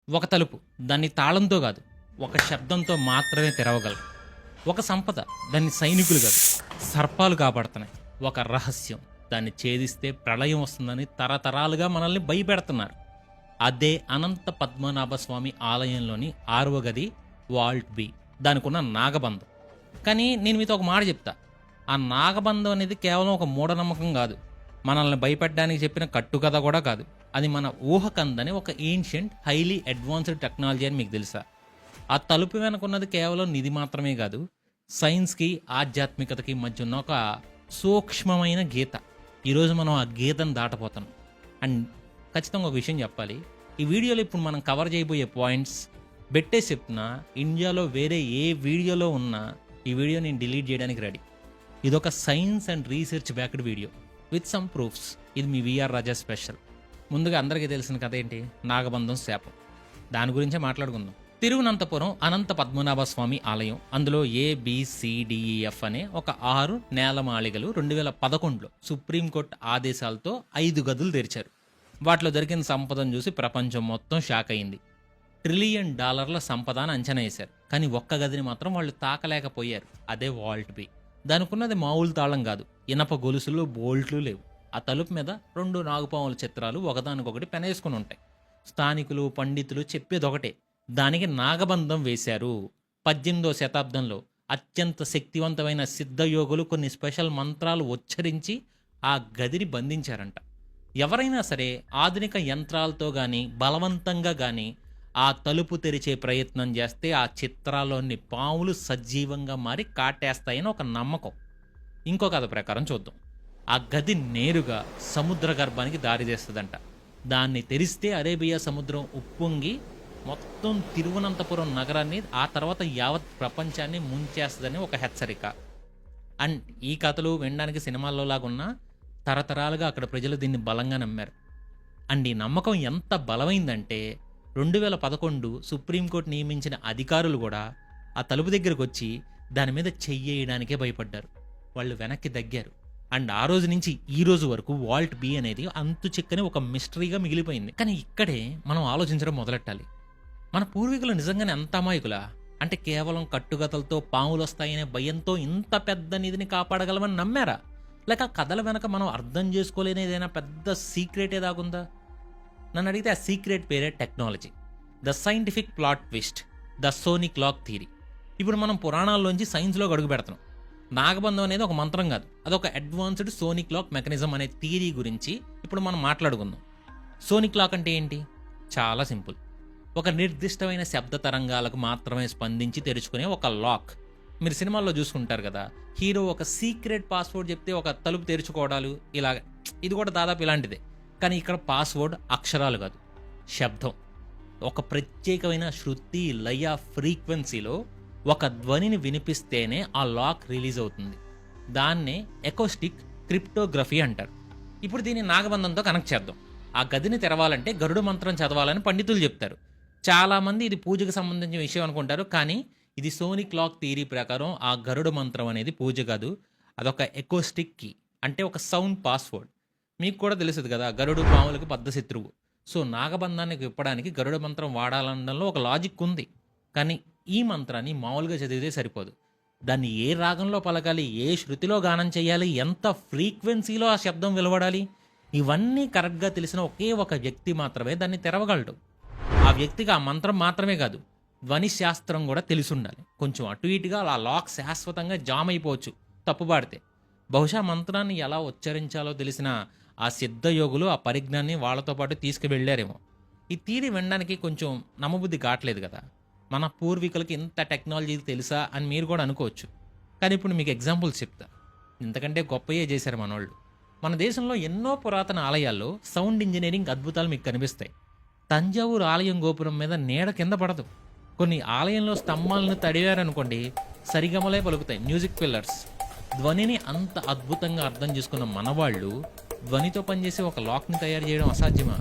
ఒక తలుపు దాన్ని తాళంతో కాదు, ఒక శబ్దంతో మాత్రమే తెరవగలరు. ఒక సంపద దాన్ని సైనికులు కాదు, సర్పాలు కాపాడుతున్నాయి. ఒక రహస్యం దాన్ని ఛేదిస్తే ప్రళయం వస్తుందని తరతరాలుగా మనల్ని భయపెడుతున్నారు. అదే అనంత పద్మనాభ స్వామి ఆలయంలోని 6వ గది వాల్ట్ బి. దానికున్న నాగబంధం. కానీ నేను మీతో ఒక మాట చెప్తా. ఆ నాగబంధం అనేది కేవలం ఒక మూఢనమ్మకం కాదు, మనల్ని భయపెట్టడానికి చెప్పిన కట్టుకథ కూడా కాదు. అది మన ఊహకందని ఒక ఏన్షియంట్ హైలీ అడ్వాన్స్డ్ టెక్నాలజీ అని మీకు తెలుసా? ఆ తలుపు వెనుకున్నది కేవలం నిధి మాత్రమే కాదు, సైన్స్కి ఆధ్యాత్మికతకి మధ్య ఉన్న ఒక సూక్ష్మమైన గీత. ఈరోజు మనం ఆ గీతను దాటపోతాం. అండ్ ఖచ్చితంగా ఒక విషయం చెప్పాలి, ఈ వీడియోలో ఇప్పుడు మనం కవర్ చేయబోయే పాయింట్స్ బెట్టేసి చెప్తున్నా, ఇండియాలో వేరే ఏ వీడియోలో ఉన్నా ఈ వీడియో నేను డిలీట్ చేయడానికి రెడీ. ఇదొక science and research backed video with some proofs. ఇది మీ విఆర్ రాజా స్పెషల్. ముందుగా అందరికీ తెలిసిన కథ ఏంటి? నాగబంధం శాపం. దాని గురించే మాట్లాడుకుందాం. తిరువనంతపురం అనంత పద్మనాభ స్వామి ఆలయం, అందులో ABCDEF అనే ఒక 6 నేలమాళిగలు 2011లో సుప్రీంకోర్టు ఆదేశాలతో 5 గదులు తెరిచారు. వాటిలో దొరికిన సంపదను చూసి ప్రపంచం మొత్తం షాక్ అయింది. $1 ట్రిలియన్ సంపద అని అంచనా వేశారు. కానీ ఒక్క గదిని మాత్రం వాళ్ళు తాకలేకపోయారు. అదే వాల్ట్ బి. దానికున్నది మామూలు తాళం కాదు, ఇనప గొలుసులు, బోల్ట్లు లేవు. ఆ తలుపు మీద 2 నాగుపాముల చిత్రాలు ఒకదానికొకటి పెనేసుకుని ఉంటాయి. స్థానికులు, పండితులు చెప్పేది ఒకటే, దానికి నాగబంధం వేశారు. 18వ శతాబ్దంలో అత్యంత శక్తివంతమైన సిద్ధయోగులు కొన్ని స్పెషల్ మంత్రాలు ఉచ్చరించి ఆ గదిని బంధించారంట. ఎవరైనా సరే ఆధునిక యంత్రాలతో కానీ బలవంతంగా కానీ ఆ తలుపు తెరిచే ప్రయత్నం చేస్తే ఆ చిత్రాల్లోని పాములు సజీవంగా మారి కాటేస్తాయని ఒక నమ్మకం. ఇంకో కథ ప్రకారం చూద్దాం. ఆ గది నేరుగా సముద్ర గర్భానికి దారితీస్తుందంట. దాన్ని తెరిస్తే అరేబియా సముద్రం ఉప్పొంగి మొత్తం తిరువనంతపురం నగరాన్ని, ఆ తర్వాత యావత్ ప్రపంచాన్ని ముంచేస్తుందని ఒక హెచ్చరిక. అండ్ ఈ కథలు వినడానికి సినిమాల్లో లాగున్నా తరతరాలుగా అక్కడ ప్రజలు దీన్ని బలంగా నమ్మారు. అండ్ ఈ నమ్మకం ఎంత బలమైందంటే 2011 సుప్రీంకోర్టు నియమించిన అధికారులు కూడా ఆ తలుపు దగ్గరకు వచ్చి దాని మీద చెయ్యేయడానికే భయపడ్డారు. వాళ్ళు వెనక్కి దగ్గారు. అండ్ ఆ రోజు నుంచి ఈ రోజు వరకు వాల్ట్ బి అనేది అంతు చిక్కని ఒక మిస్టరీగా మిగిలిపోయింది. కానీ ఇక్కడే మనం ఆలోచించడం మొదలెట్టాలి. మన పూర్వీకులు నిజంగానే అంత అమాయకులా? అంటే కేవలం కట్టుకథలతో పాములు వస్తాయనే భయంతో ఇంత పెద్ద నిధిని కాపాడగలమని నమ్మారా? లేక ఆ కథల వెనక మనం అర్థం చేసుకోలేని ఏదైనా పెద్ద సీక్రెట్ ఏదాగుందా? నన్ను అడిగితే ఆ సీక్రెట్ పేరే technology. The scientific plot twist, the Sony clock theory. ఇప్పుడు మనం పురాణాల్లోంచి సైన్స్లోకి అడుగు పెడతాం. నాగబంధం అనేది ఒక మంత్రం కాదు, అదొక అడ్వాన్స్డ్ సోనీ క్లాక్ మెకానిజం అనే థియరీ గురించి ఇప్పుడు మనం మాట్లాడుకుందాం. సోనీ క్లాక్ అంటే ఏంటి? చాలా సింపుల్. ఒక నిర్దిష్టమైన శబ్ద తరంగాలకు మాత్రమే స్పందించి తెరుచుకునే ఒక లాక్. మీరు సినిమాల్లో చూసుకుంటారు కదా, హీరో ఒక సీక్రెట్ పాస్వర్డ్ చెప్తే ఒక తలుపు తెరుచుకోవడాలు ఇలాగ. ఇది కూడా దాదాపు ఇలాంటిదే. కానీ ఇక్కడ పాస్వర్డ్ అక్షరాలు కాదు, శబ్దం. ఒక ప్రత్యేకమైన శృతి, లయ, ఫ్రీక్వెన్సీలో ఒక ధ్వనిని వినిపిస్తేనే ఆ లాక్ రిలీజ్ అవుతుంది. దాన్నే ఎకోస్టిక్ క్రిప్టోగ్రఫీ అంటారు. ఇప్పుడు దీన్ని నాగబంధంతో కనెక్ట్ చేద్దాం. ఆ గదిని తెరవాలంటే గరుడ మంత్రం చదవాలని పండితులు చెప్తారు. చాలామంది ఇది పూజకు సంబంధించిన విషయం అనుకుంటారు. కానీ ఇది సోనీ క్లాక్ థియరీ ప్రకారం ఆ గరుడ మంత్రం అనేది పూజ కాదు, అదొక ఎకోస్టిక్ కీ, అంటే ఒక సౌండ్ పాస్వర్డ్. మీకు కూడా తెలుస్తుంది కదా, గరుడు పాములకు పెద్ద శత్రువు. సో నాగబంధాన్ని విప్పడానికి గరుడ మంత్రం వాడాలనడంలో ఒక లాజిక్ ఉంది. కానీ ఈ మంత్రాన్ని మామూలుగా చదివితే సరిపోదు. దాన్ని ఏ రాగంలో పలకాలి, ఏ శృతిలో గానం చేయాలి, ఎంత ఫ్రీక్వెన్సీలో ఆ శబ్దం వెలువడాలి, ఇవన్నీ కరెక్ట్గా తెలిసిన ఒకే ఒక వ్యక్తి మాత్రమే దాన్ని తెరవగలడు. ఆ వ్యక్తికి ఆ మంత్రం మాత్రమే కాదు, ధ్వని శాస్త్రం కూడా తెలిసి ఉండాలి. కొంచెం అటు ఇటుగా ఆ లాక్ శాశ్వతంగా జామ్ అయిపోవచ్చు తప్పుపాడితే. బహుశా మంత్రాన్ని ఎలా ఉచ్చరించాలో తెలిసిన ఆ సిద్ధయోగులు ఆ పరిజ్ఞాన్ని వాళ్ళతో పాటు తీసుకువెళ్ళారేమో. ఈ థియరీ వినడానికి కొంచెం నమ్మబుద్ధి కావట్లేదు కదా. మన పూర్వీకులకి ఇంత టెక్నాలజీ తెలుసా అని మీరు కూడా అనుకోవచ్చు. కానీ ఇప్పుడు మీకు ఎగ్జాంపుల్స్ చెప్తా. ఇంతకంటే గొప్పయే చేశారు మనోళ్ళు. మన దేశంలో ఎన్నో పురాతన ఆలయాల్లో సౌండ్ ఇంజనీరింగ్ అద్భుతాలు మీకు కనిపిస్తాయి. తంజావూరు ఆలయం గోపురం మీద నీడ కింద పడదు. కొన్ని ఆలయంలో స్తంభాలను తడివారనుకోండి, సరిగమలే పలుకుతాయి, మ్యూజిక్ పిల్లర్స్. ధ్వనిని అంత అద్భుతంగా అర్థం చేసుకున్న మనవాళ్ళు ధ్వనితో పనిచేసే ఒక లాక్ని తయారు చేయడం అసాధ్యమా?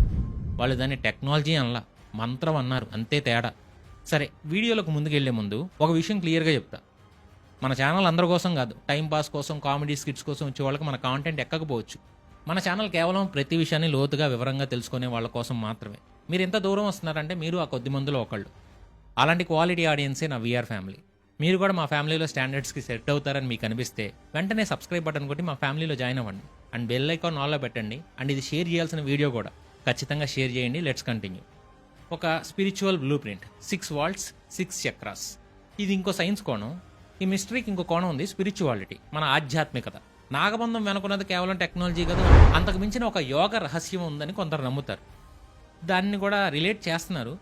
వాళ్ళు దాన్ని టెక్నాలజీ అనలా, మంత్రం అన్నారు, అంతే తేడా. సరే, వీడియోలకు ముందుకెళ్లే ముందు ఒక విషయం క్లియర్గా చెప్తా. మన ఛానల్ అందరి కోసం కాదు, టైంపాస్ కోసం, కామెడీ స్కిట్స్ కోసం వచ్చే వాళ్ళకి మన కాంటెంట్ ఎక్కకపోవచ్చు. మన ఛానల్ కేవలం ప్రతి విషయాన్ని లోతుగా వివరంగా తెలుసుకునే వాళ్ళ కోసం మాత్రమే. మీరు ఎంత దూరం వస్తున్నారంటే మీరు ఆ కొద్ది మందిలో ఒకళ్ళు. అలాంటి క్వాలిటీ ఆడియన్సే నా వీఆర్ ఫ్యామిలీ. మీరు కూడా మా ఫ్యామిలీలో స్టాండర్డ్స్కి సెట్ అవుతారని మీకు అనిపిస్తే వెంటనే సబ్స్క్రైబ్ బటన్ కొట్టి మా ఫ్యామిలీలో జాయిన్ అవ్వండి. అండ్ బెల్ ఐకాన్ ఆన్లో పెట్టండి. అండ్ ఇది షేర్ చేయాల్సిన వీడియో కూడా ఖచ్చితంగా షేర్ చేయండి. Let's continue. ఒక spiritual blueprint, 6 vaults, 6 chakras. ఇది ఇంకో సైన్స్ కోణం. ఈ మిస్టరీకి ఇంకో కోణం ఉంది, స్పిరిచువాలిటీ, మన ఆధ్యాత్మికత. నాగబంధం వెనుకున్నది కేవలం టెక్నాలజీ కదా, అంతకు మించిన ఒక యోగ రహస్యం ఉందని కొందరు నమ్ముతారు. దాన్ని కూడా రిలేట్ చేస్తున్నారు.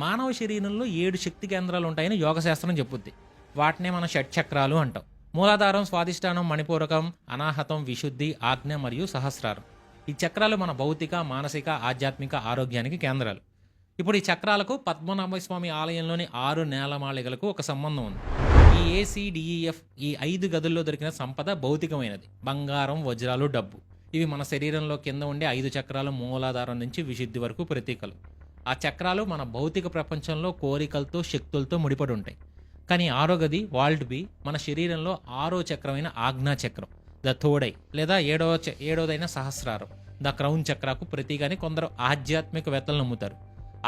మానవ శరీరంలో 7 శక్తి కేంద్రాలు ఉంటాయని యోగశాస్త్రం చెప్పుద్ది. వాటినే మనం షట్చక్రాలు అంటాం. మూలాధారం, స్వాదిష్టానం, మణిపూరకం, అనాహతం, విశుద్ధి, ఆజ్ఞ మరియు సహస్రారం. ఈ చక్రాలు మన భౌతిక, మానసిక, ఆధ్యాత్మిక ఆరోగ్యానికి కేంద్రాలు. ఇప్పుడు ఈ చక్రాలకు పద్మనాభస్వామి ఆలయంలోని 6 నేలమాళిగలకు ఒక సంబంధం ఉంది. ఈ ACDEF, ఈ 5 గదుల్లో దొరికిన సంపద భౌతికమైనది. బంగారం, వజ్రాలు, డబ్బు. ఇవి మన శరీరంలో కింద ఉండే 5 చక్రాలు, మూలాధారం నుంచి విశుద్ధి వరకు ప్రతీకలు. ఆ చక్రాలు మన భౌతిక ప్రపంచంలో కోరికలతో, శక్తులతో ముడిపడి ఉంటాయి. కానీ 6వ గది వాల్ట్ బి మన శరీరంలో 6వ చక్రమైన ఆజ్ఞా చక్రం, ద థర్డ్ ఐ, లేదా 7వదైన సహస్రారం, ద క్రౌన్ చక్రకు ప్రతీక అని కొందరు ఆధ్యాత్మికవేత్తలు నమ్ముతారు.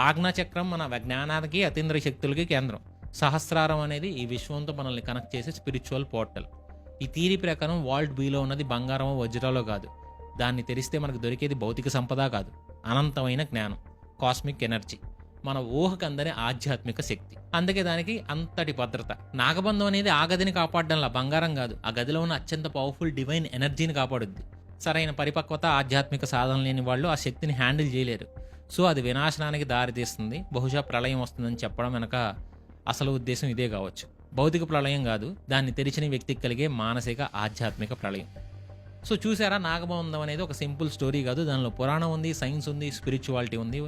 ఆజ్ఞా చక్రం మన జ్ఞానానికి, అతీంద్రియ శక్తులకి కేంద్రం. సహస్రారం అనేది ఈ విశ్వంతో మనల్ని కనెక్ట్ చేసే స్పిరిచువల్ పోర్టల్. ఈ థియరీ ప్రకారం వాల్ట్ బిలో ఉన్నది బంగారమో వజ్రాలో కాదు. దాన్ని తెరిస్తే మనకు దొరికేది భౌతిక సంపద కాదు, అనంతమైన జ్ఞానం, కాస్మిక్ ఎనర్జీ, మన ఊహకు అందని ఆధ్యాత్మిక శక్తి. అందుకే దానికి అంతటి భద్రత. నాగబంధం అనేది ఆ గదిని కాపాడడంలా, బంగారం కాదు. ఆ గదిలో ఉన్న అత్యంత పవర్ఫుల్ డివైన్ ఎనర్జీని కాపాడుద్ది. సరైన పరిపక్వత, ఆధ్యాత్మిక సాధన లేని వాళ్ళు ఆ శక్తిని హ్యాండిల్ చేయలేరు. సో అది వినాశనానికి దారితీస్తుంది. బహుశా ప్రళయం వస్తుందని చెప్పడం వెనక అసలు ఉద్దేశం ఇదే కావచ్చు. భౌతిక ప్రళయం కాదు, దాన్ని తెరిచిన వ్యక్తికి కలిగే మానసిక, ఆధ్యాత్మిక ప్రళయం. సో చూసారా, నాగబంధం అనేది ఒక సింపుల్ స్టోరీ కాదు. దానిలో పురాణం ఉంది, సైన్స్ ఉంది, స్పిరిచువాలిటీ ఉంది.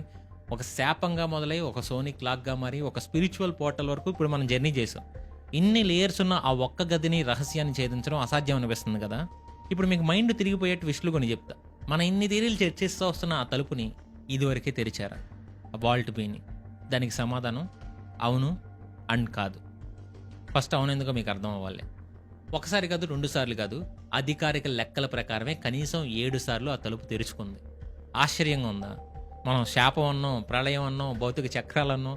ఒక శాపంగా మొదలై ఒక సోనిక్ లాగ్గా మారి ఒక స్పిరిచువల్ పోర్టల్ వరకు ఇప్పుడు మనం జర్నీ చేసాం. ఇన్ని లేయర్స్ ఉన్న ఆ ఒక్క గదిని, రహస్యాన్ని ఛేదించడం అసాధ్యం అనిపిస్తుంది కదా. ఇప్పుడు మీకు మైండ్ తిరిగిపోయే ట్విస్టులు కొని చెప్తా. మన ఇన్ని థియరీలు చర్చిస్తూ వస్తున్న ఆ తలుపుని ఇదివరకే తెరిచారా, ఆ వాల్ట్ బీని? దానికి సమాధానం అవును అండ్ కాదు. ఫస్ట్ అవును ఎందుకో మీకు అర్థం అవ్వాలి. ఒకసారి కాదు, 2 సార్లు కాదు, అధికారిక లెక్కల ప్రకారమే కనీసం 7 సార్లు ఆ తలుపు తెరుచుకుంది. ఆశ్చర్యంగా ఉందా? మనం శాపం అన్నాం, ప్రళయం అన్నాం, భౌతిక చక్రాలు అన్నాం.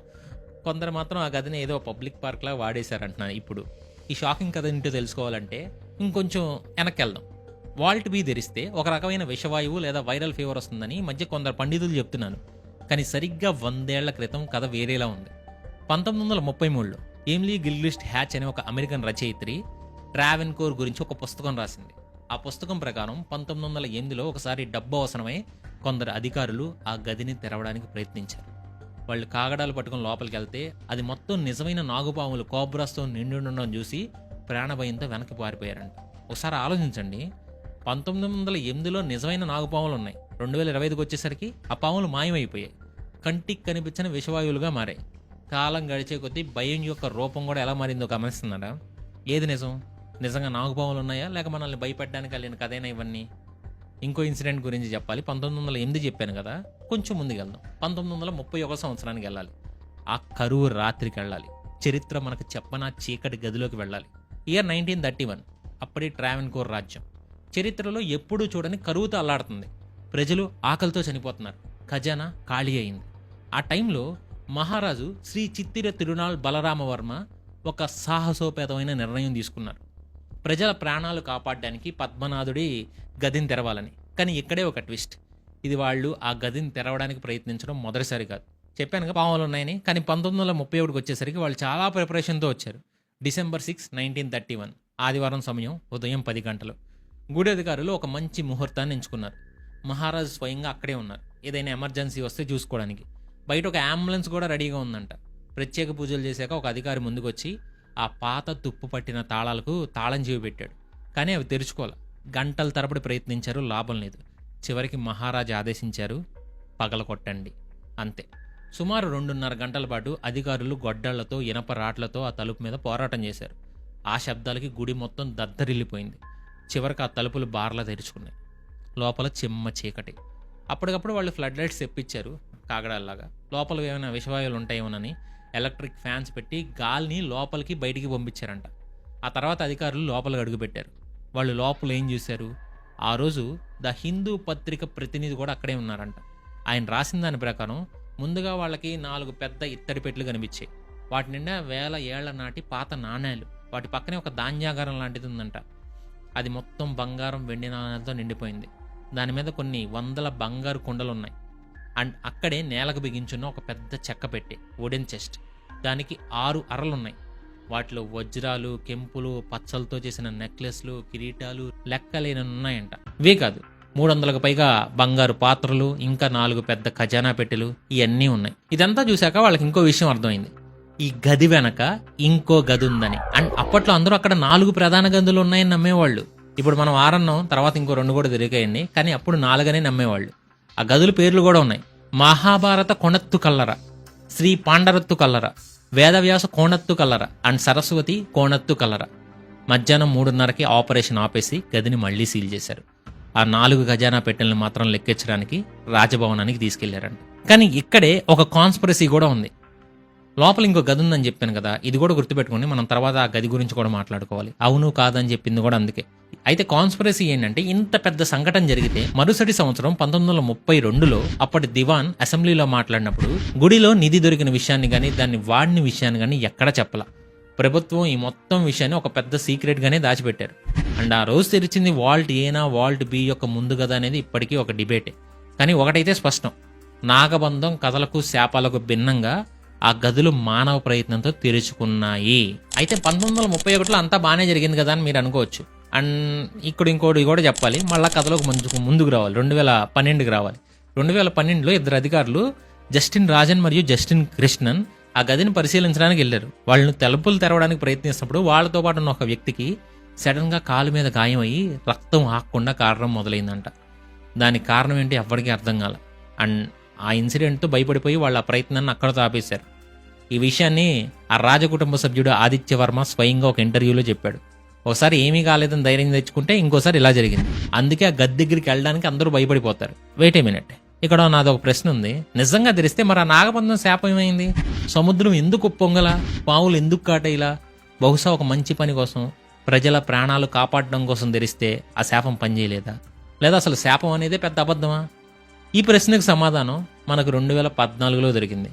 కొందరు మాత్రం ఆ గదిని ఏదో పబ్లిక్ పార్క్లా వాడేశారంటున్నాను. ఇప్పుడు ఈ షాకింగ్ కథ ఏంటో తెలుసుకోవాలంటే ఇంకొంచెం వెనక్కి వెళ్దాం. వాల్ట్ బీ తెరిస్తే ఒక రకమైన విషవాయువు లేదా వైరల్ ఫీవర్ వస్తుందని ఈ మధ్య కొందరు పండితులు చెప్తున్నారు. కానీ సరిగ్గా 100 ఏళ్ల క్రితం కథ వేరేలా ఉంది. 1933లో ఎమిలీ గిల్క్రిస్ట్ హ్యాచ్ అనే ఒక అమెరికన్ రచయిత్రి ట్రావెన్కోర్ గురించి ఒక పుస్తకం రాసింది. ఆ పుస్తకం ప్రకారం 1908లో ఒకసారి డబ్బు అవసరమై కొందరు అధికారులు ఆ గదిని తెరవడానికి ప్రయత్నించారు. వాళ్ళు కాగడాలు పట్టుకుని లోపలికి వెళ్తే అది మొత్తం నిజమైన నాగుపాములు, కోబ్రాస్తో నిండి ఉండడం చూసి ప్రాణభయంతో వెనక్కి పారిపోయారంట. ఒకసారి ఆలోచించండి, 1908లో నిజమైన నాగుపాములు ఉన్నాయి, 2025కి వచ్చేసరికి ఆ పాములు మాయమైపోయాయి, కంటికి కనిపించని విషవాయువులుగా మారాయి. కాలం గడిచే కొద్దీ భయం యొక్క రూపం కూడా ఎలా మారిందో గమనిస్తున్నారా? ఏది నిజం? నిజంగా నాగుపాములు ఉన్నాయా, లేక మనల్ని భయపెట్టడానికి వెళ్ళిన కథైనా ఇవన్నీ? ఇంకో ఇన్సిడెంట్ గురించి చెప్పాలి. 1908 చెప్పాను కదా, కొంచెం ముందుకు వెళ్దాం. 1931 సంవత్సరానికి వెళ్ళాలి. ఆ కరువు రాత్రికి వెళ్ళాలి. చరిత్ర మనకు చెప్పన చీకటి గదిలోకి వెళ్ళాలి. ఇయర్ 1931. అప్పటి ట్రావెన్కోర్ రాజ్యం. చరిత్రలో ఎప్పుడూ చూడని కరువుతో అల్లాడుతుంది. ప్రజలు ఆకలితో చనిపోతున్నారు. ఖజానా ఖాళీ అయింది. ఆ టైంలో మహారాజు శ్రీ చిత్తిర తిరునాళ్ బలరామవర్మ ఒక సాహసోపేతమైన నిర్ణయం తీసుకున్నారు. ప్రజల ప్రాణాలు కాపాడడానికి పద్మనాథుడి గదిని తెరవాలని. కానీ ఇక్కడే ఒక ట్విస్ట్. ఇది వాళ్ళు ఆ గదిని తెరవడానికి ప్రయత్నించడం మొదటిసారి కాదు. చెప్పాను కదా పాములు ఉన్నాయని. కానీ 1931కి వచ్చేసరికి వాళ్ళు చాలా ప్రిపరేషన్తో వచ్చారు. డిసెంబర్ 6, 1931 ఆదివారం సమయం ఉదయం 10 గంటలు. గుడి అధికారులు ఒక మంచి ముహూర్తాన్ని ఎంచుకున్నారు. మహారాజు స్వయంగా అక్కడే ఉన్నారు, ఏదైనా ఎమర్జెన్సీ వస్తే చూసుకోవడానికి. బయట ఒక అంబులెన్స్ కూడా రెడీగా ఉందంట. ప్రత్యేక పూజలు చేశాక ఒక అధికారి ముందుకొచ్చి ఆ పాత తుప్పు పట్టిన తాళాలకు తాళం చెవి పెట్టాడు. కానీ అవి తెరుచుకోవాలి. గంటల తరబడి ప్రయత్నించారు, లాభం లేదు. చివరికి మహారాజు ఆదేశించారు, పగలకొట్టండి. అంతే. సుమారు 2:30 గంటల పాటు అధికారులు గొడ్డళ్లతో, ఇనప రాట్లతో ఆ తలుపు మీద పోరాటం చేశారు. ఆ శబ్దాలకి గుడి మొత్తం దద్దరిల్లిపోయింది. చివరికి ఆ తలుపులు బార్లా తెరుచుకున్నాయి. లోపల చిమ్మ చీకటి. అప్పటికప్పుడు వాళ్ళు ఫ్లడ్ లైట్స్ తెప్పించారు, కాగడాల్లాగా. లోపల ఏమైనా విషవాయువులు ఉంటాయేమోనని ఎలక్ట్రిక్ ఫ్యాన్స్ పెట్టి గాలిని లోపలికి బయటికి పంపించారంట. ఆ తర్వాత అధికారులు లోపలికి అడుగుపెట్టారు. వాళ్ళు లోపల ఏం చూశారు? ఆ రోజు ద హిందూ పత్రిక ప్రతినిధి కూడా అక్కడే ఉన్నారంట. ఆయన రాసిన దాని ప్రకారం ముందుగా వాళ్ళకి 4 పెద్ద ఇత్తడి పెట్లు కనిపించాయి. వాటి నిండా వేల ఏళ్ల నాటి పాత నాణేలు. వాటి పక్కనే ఒక ధాన్యాగారం లాంటిది ఉందంట. అది మొత్తం బంగారం, వెండి నాణాలతో నిండిపోయింది. దాని మీద కొన్ని వందల బంగారు కుండలున్నాయి. అండ్ అక్కడే నేలకు బిగించున్న ఒక పెద్ద చెక్క పెట్టి వుడెన్ చెస్ట్. దానికి 6 అరలున్నాయి. వాటిలో వజ్రాలు, కెంపులు, పచ్చలతో చేసిన నెక్లెస్లు, కిరీటాలు లెక్కలేనున్నాయంట. ఇవే కాదు, 300కు పైగా బంగారు పాత్రలు, ఇంకా 4 పెద్ద ఖజానా పెట్టెలు, ఇవన్నీ ఉన్నాయి. ఇదంతా చూశాక వాళ్ళకి ఇంకో విషయం అర్థమైంది. ఈ గది వెనక ఇంకో గది ఉందని. అండ్ అప్పట్లో అందరూ అక్కడ 4 ప్రధాన గదులు ఉన్నాయని నమ్మేవాళ్ళు. ఇప్పుడు మనం 6 అన్నాం, తర్వాత ఇంకో 2 కూడా దొరికాయండి. కానీ అప్పుడు 4 అనే నమ్మేవాళ్ళు. ఆ గదుల పేర్లు కూడా ఉన్నాయి. మహాభారత కొణత్తు కల్లర, శ్రీ పాండరత్తు కల్లర, వేదవ్యాస కోణత్తు కల్లర అండ్ సరస్వతి కోణత్తు కల్లర. మధ్యాహ్నం 3:30కి ఆపరేషన్ ఆపేసి గదిని మళ్లీ సీల్ చేశారు. ఆ 4 ఖజానా పెట్టెల్ని మాత్రం లెక్కించడానికి రాజభవనానికి తీసుకెళ్లారంట. కానీ ఇక్కడే ఒక కాన్స్పిరసీ కూడా ఉంది. లోపల ఇంకో గది ఉందని చెప్పాను కదా, ఇది కూడా గుర్తుపెట్టుకోండి. మనం తర్వాత ఆ గది గురించి కూడా మాట్లాడుకోవాలి. అవును కాదని చెప్పింది కూడా అందుకే. అయితే కాన్స్పిరసీ ఏంటంటే, ఇంత పెద్ద సంఘటన జరిగితే మరుసటి సంవత్సరం 1932లో అప్పటి దివాన్ అసెంబ్లీలో మాట్లాడినప్పుడు గుడిలో నిధి దొరికిన విషయాన్ని కానీ, దాన్ని వాడిన విషయాన్ని కానీ ఎక్కడా చెప్పలా. ప్రభుత్వం ఈ మొత్తం విషయాన్ని ఒక పెద్ద సీక్రెట్ గానే దాచిపెట్టారు. అండ్ ఆ రోజు తెరిచింది వాల్ట్ ఏనా వాల్ట్ బి యొక్క ముందు గద అనేది ఇప్పటికీ ఒక డిబేటే. కానీ ఒకటైతే స్పష్టం, నాగబంధం కథలకు శాపాలకు భిన్నంగా ఆ గదులు మానవ ప్రయత్నంతో తెరుచుకున్నాయి. అయితే 1931లో అంతా బాగానే జరిగింది కదా అని మీరు అనుకోవచ్చు. అండ్ ఇక్కడ ఇంకోటి కూడా చెప్పాలి, మళ్ళీ కథలోకి ముందుకు రావాలి. 2012కి రావాలి. 2012లో 2 అధికారులు, జస్టిన్ రాజన్ మరియు జస్టిన్ కృష్ణన్, ఆ గదిని పరిశీలించడానికి వెళ్ళారు. వాళ్ళని తలుపులు తెరవడానికి ప్రయత్నిస్తున్నప్పుడు వాళ్ళతో పాటు ఉన్న ఒక వ్యక్తికి సడన్ గా కాలు మీద గాయం అయ్యి రక్తం ఆగకుండా కారణం మొదలైందంట. దానికి కారణం ఏంటి ఎవ్వరికీ అర్థం కాల. అండ్ ఆ ఇన్సిడెంట్తో భయపడిపోయి వాళ్ళు ఆ ప్రయత్నాన్ని అక్కడతో ఆపేశారు. ఈ విషయాన్ని ఆ రాజకుటుంబ సభ్యుడు ఆదిత్య వర్మ స్వయంగా ఒక ఇంటర్వ్యూలో చెప్పాడు. ఒకసారి ఏమీ కాలేదని ధైర్యం తెచ్చుకుంటే ఇంకోసారి ఇలా జరిగింది. అందుకే ఆ గది దగ్గరికి వెళ్ళడానికి అందరూ భయపడిపోతారు. వెయిట్ ఏ మినిట్, ఇక్కడ నాదొక ప్రశ్న ఉంది. నిజంగా తెరిస్తే మరి ఆ నాగబంధం శాపం ఏమైంది? సముద్రం ఎందుకు ఉప్పొంగల? పావులు ఎందుకు కాటేలా? బహుశా ఒక మంచి పని కోసం, ప్రజల ప్రాణాలు కాపాడడం కోసం తెరిస్తే ఆ శాపం పనిచేయలేదా? లేదా అసలు శాపం అనేదే పెద్ద అబద్ధమా? ఈ ప్రశ్నకు సమాధానం మనకు 2014లో దొరికింది.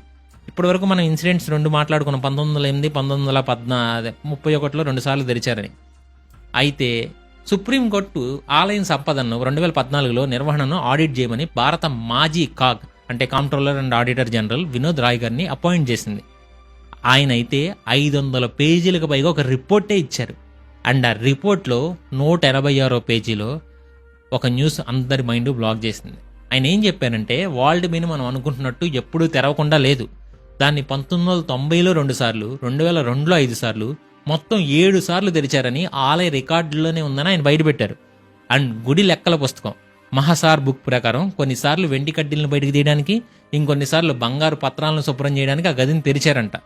ఇప్పటి వరకు మనం ఇన్సిడెంట్స్ 2 మాట్లాడుకున్నాం. 1908, 1931లో 2 సార్లు తెరిచారని. అయితే సుప్రీంకోర్టు ఆలయం సంపదను 2014లో నిర్వహణను ఆడిట్ చేయమని భారత మాజీ కాగ్ అంటే comptroller and auditor general Vinod Rai గారిని అపాయింట్ చేసింది. ఆయన అయితే 500 పేజీలకు పైగా ఒక రిపోర్టే ఇచ్చారు. అండ్ ఆ రిపోర్ట్లో 186వ పేజీలో ఒక న్యూస్ అందరి మైండ్ బ్లాక్ చేసింది. ఆయన ఏం చెప్పారంటే, వాల్ట్ బీని మనం అనుకుంటున్నట్టు ఎప్పుడూ తెరవకుండా లేదు. దాన్ని 1990లో 2 సార్లు, 2002లో 5 సార్లు, మొత్తం 7 సార్లు తెరిచారని ఆలయ రికార్డుల్లోనే ఉందని ఆయన బయటపెట్టారు. అండ్ గుడి లెక్కల పుస్తకం మహాసార్ బుక్ ప్రకారం కొన్నిసార్లు వెండి కడ్డీలను బయటకు తీయడానికి, ఇంకొన్నిసార్లు బంగారు పత్రాలను శుభ్రం చేయడానికి ఆ గదిని తెరిచారంట.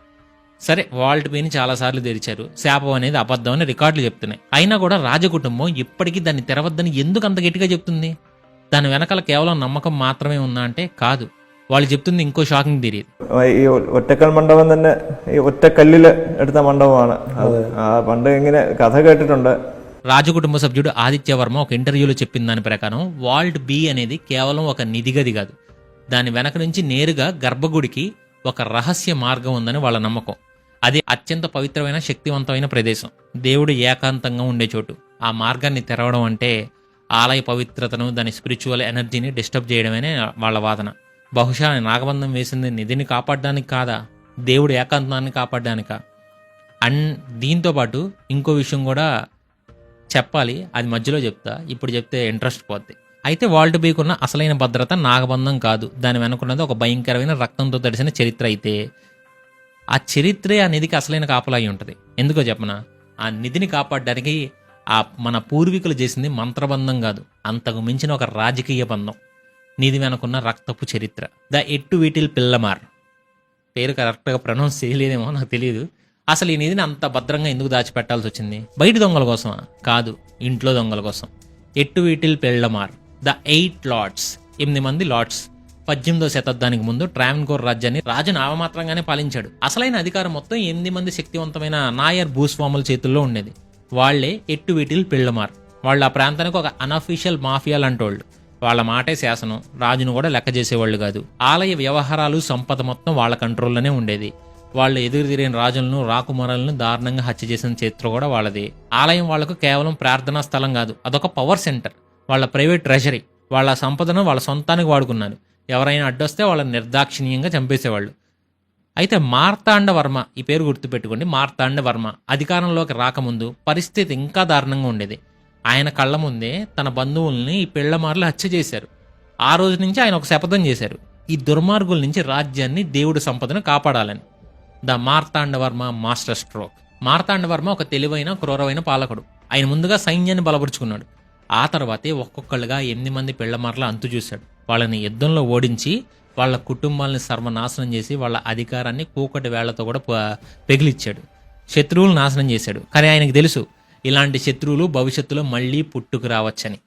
సరే, వాల్ట్ బీని చాలాసార్లు తెరిచారు, శాపం అనేది అబద్ధం అని రికార్డులు చెప్తున్నాయి. అయినా కూడా రాజకుటుంబం ఇప్పటికీ దాన్ని తెరవద్దని ఎందుకు అంత గట్టిగా చెప్తుంది? దాని వెనకాల కేవలం నమ్మకం మాత్రమే ఉందా అంటే కాదు. వాళ్ళు చెప్తుంది ఇంకో షాకింగ్ థియరీ. ഈ ഒറ്റക്കൽ മണ്ഡപം തന്നെ ഈ ഒറ്റക്കല്ലിൽ എടുത്ത മണ്ഡപമാണ്. പണ്ട് ഇങ്ങനെ കഥ കേട്ടിട്ടുണ്ട്. రాజకుటుంబ సభ్యుడు ఆదిత్య వర్మ ఒక ఇంటర్వ్యూలో చెప్పిన దాని ప్రకారం వాల్ట్ బి అనేది కేవలం ఒక నిధి గది కాదు. దాని వెనక నుంచి నేరుగా గర్భగుడికి ఒక రహస్య మార్గం ఉందని వాళ్ళ నమ్మకం. అది అత్యంత పవిత్రమైన, శక్తివంతమైన ప్రదేశం, దేవుడు ఏకాంతంగా ఉండే చోటు. ఆ మార్గాన్ని తెరవడం అంటే ఆలయ పవిత్రతను, దాని స్పిరిచువల్ ఎనర్జీని డిస్టర్బ్ చేయడమనే వాళ్ళ వాదన. బహుశా నాగబంధం వేసింది నిధిని కాపాడడానికి కాదా, దేవుడు ఏకాంతాన్ని కాపాడడానికా? అండ్ దీంతో పాటు ఇంకో విషయం కూడా చెప్పాలి, అది మధ్యలో చెప్తా, ఇప్పుడు చెప్తే ఇంట్రెస్ట్ పోద్ది. అయితే వాల్ట్ బీకున్న అసలైన భద్రత నాగబంధం కాదు, దాని వెనుకున్నది ఒక భయంకరమైన రక్తంతో తడిసిన చరిత్ర. అయితే ఆ చరిత్రే ఆ నిధికి అసలైన కాపలా అయి ఉంటుంది. ఎందుకో చెప్పనా? ఆ నిధిని కాపాడడానికి మన పూర్వీకులు చేసింది మంత్రబంధం కాదు, అంతకు మించిన ఒక రాజకీయ బంధం. నిధి వెనుకున్న రక్తపు చరిత్ర. ద ఎట్టువీటిల్ పిల్లమార్, పేరు కరెక్ట్గా ప్రొనౌన్స్ చేయలేదేమో నాకు తెలియదు. అసలు ఈ నిధిని అంత భద్రంగా ఎందుకు దాచిపెట్టాల్సి వచ్చింది? బయట దొంగల కోసమా? కాదు, ఇంట్లో దొంగల కోసం. ఎట్టువీటిల్ పిల్లమార్, ద 8 లార్డ్స్, 8 మంది లార్డ్స్. 18వ శతాబ్దానికి ముందు ట్రావెన్కోర్ రాజ్యాన్ని రాజు నామమాత్రంగానే పాలించాడు. అసలైన అధికారం మొత్తం 8 మంది శక్తివంతమైన నాయర్ భూస్వాముల చేతుల్లో ఉండేది. వాళ్లే ఎట్టువీటిల్ పిల్లమార్. వాళ్ళు ఆ ప్రాంతానికి ఒక అనఫీషియల్ మాఫియా లాంటోళ్ళు. వాళ్ళ మాటే శాసనం, రాజును కూడా లెక్క చేసేవాళ్ళు కాదు. ఆలయ వ్యవహారాలు, సంపద మొత్తం వాళ్ళ కంట్రోల్లోనే ఉండేది. వాళ్ళు ఎదురు తిరిగిన రాజులను, రాకుమారులను దారుణంగా హత్య చేసిన చరిత్ర కూడా వాళ్ళది. ఆలయం వాళ్లకు కేవలం ప్రార్థనా స్థలం కాదు, అదొక పవర్ సెంటర్, వాళ్ళ ప్రైవేట్ ట్రెజరీ. వాళ్ళ సంపదను వాళ్ళ సొంతానికి వాడుకున్నారు. ఎవరైనా అడ్డొస్తే వాళ్ళని నిర్దాక్షిణ్యంగా చంపేసేవాళ్ళు. అయితే మార్తాండవర్మ, ఈ పేరు గుర్తుపెట్టుకోండి, మార్తాండవర్మ అధికారంలోకి రాకముందు పరిస్థితి ఇంకా దారుణంగా ఉండేది. ఆయన కళ్ళ ముందే తన బంధువుల్ని ఈ పిల్లమార్లు హత్య చేశారు. ఆ రోజు నుంచి ఆయన ఒక శపథం చేశారు, ఈ దుర్మార్గుల నుంచి రాజ్యాన్ని, దేవుడి సంపదను కాపాడాలని. The Marthanda Varma master stroke. Marthanda Varma ఒక తెలివైన, క్రూరమైన పాలకుడు. ఆయన ముందుగా సైన్యాన్ని బలపరుచుకున్నాడు. ఆ తర్వాతే ఒక్కొక్కళ్ళుగా 8 మంది పిల్లమార్ల అంతు చూశాడు. వాళ్ళని యుద్ధంలో ఓడించి వాళ్ళ కుటుంబాలని సర్వనాశనం చేసి వాళ్ళ అధికారాన్ని కూకటి వేళ్లతో కూడా పెగిలిచ్చాడు. శత్రువులు నాశనం చేశాడు. కానీ ఆయనకు తెలుసు, ఇలాంటి శత్రువులు భవిష్యత్తులో మళ్ళీ పుట్టుకు రావచ్చని.